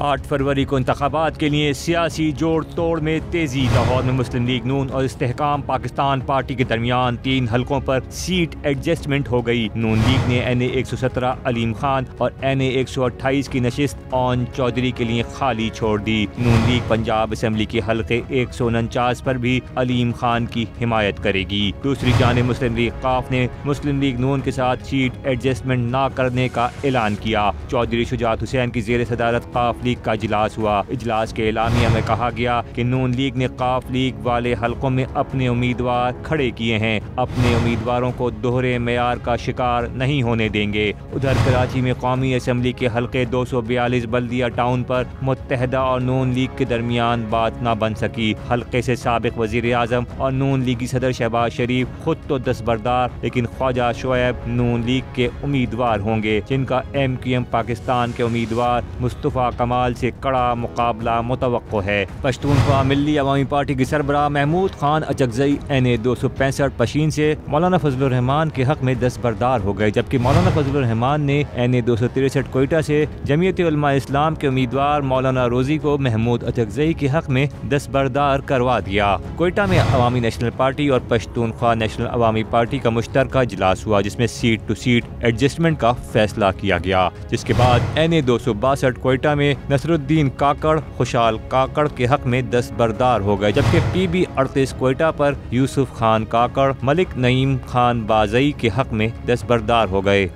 8 فروری کو انتخابات کے لیے سیاسی جوڑ توڑ میں تیزی۔ لاہور میں مسلم لیگ نون اور استحکام پاکستان پارٹی کے درمیان 3 حلقوں پر سیٹ ایڈجسٹمنٹ ہو گئی۔ نون لیگ نے NA 117 علیم خان اور NA 128 کی نشست اون چودھری کے لیے خالی چھوڑ دی۔ نون لیگ پنجاب اسمبلی کے حلقے 149 پر بھی علیم خان کی حمایت کرے گی۔ دوسری جانب مسلم لیگ ق نے مسلم لیگ نون کے ساتھ سیٹ ایڈجسٹمنٹ نہ کرنے کا اعلان کیا۔ چودھری شجاعت حسین کی زیر صدارت ق لیگ کا اجلاس ہوا۔ اجلاس کے اعلامیہ میں کہا گیا کہ نون لیگ نے ق لیگ والے حلقوں میں اپنے امیدوار کھڑے کیے ہیں، اپنے امیدواروں کو دوہرے معیار کا شکار نہیں ہونے دیں گے۔ ادھر کراچی میں قومی اسمبلی کے حلقے 242 بلدیہ ٹاؤن پر متحدہ اور نون لیگ کے درمیان بات نہ بن سکی۔ حلقے سے سابق وزیر اعظم اور نون لیگی صدر شہباز شریف خود تو دستبردار، لیکن خواجہ شعیب نون لیگ کے امیدوار ہوں گے، جن کا MQM پاکستان کے امیدوار مصطفیٰ کمال سے کڑا مقابلہ متوقع ہے۔ پشتونخوا ملی عوامی پارٹی کے سربراہ محمود خان اچکزئی NA 265 پشین سے مولانا فضل الرحمان کے حق میں دستبردار ہو گئے، جبکہ مولانا فضل الرحمان نے NA 263 کوئٹہ سے جمعیت علماء اسلام کے امیدوار مولانا روزی کو محمود اچکزئی کے حق میں دستبردار کروا دیا۔ کوئٹہ میں عوامی نیشنل پارٹی اور پشتونخوا نیشنل عوامی پارٹی کا مشترکہ اجلاس ہوا، جس میں سیٹ ٹو سیٹ ایڈجسٹمنٹ کا فیصلہ کیا گیا، جس کے بعد NA 262 کوئٹہ میں نصر الدین کاکڑ خوشحال کاکڑ کے حق میں دستبردار ہو گئے، جبکہ PB 38 کوئٹہ پر یوسف خان کاکڑ ملک نعیم خان بازئی کے حق میں دستبردار ہو گئے۔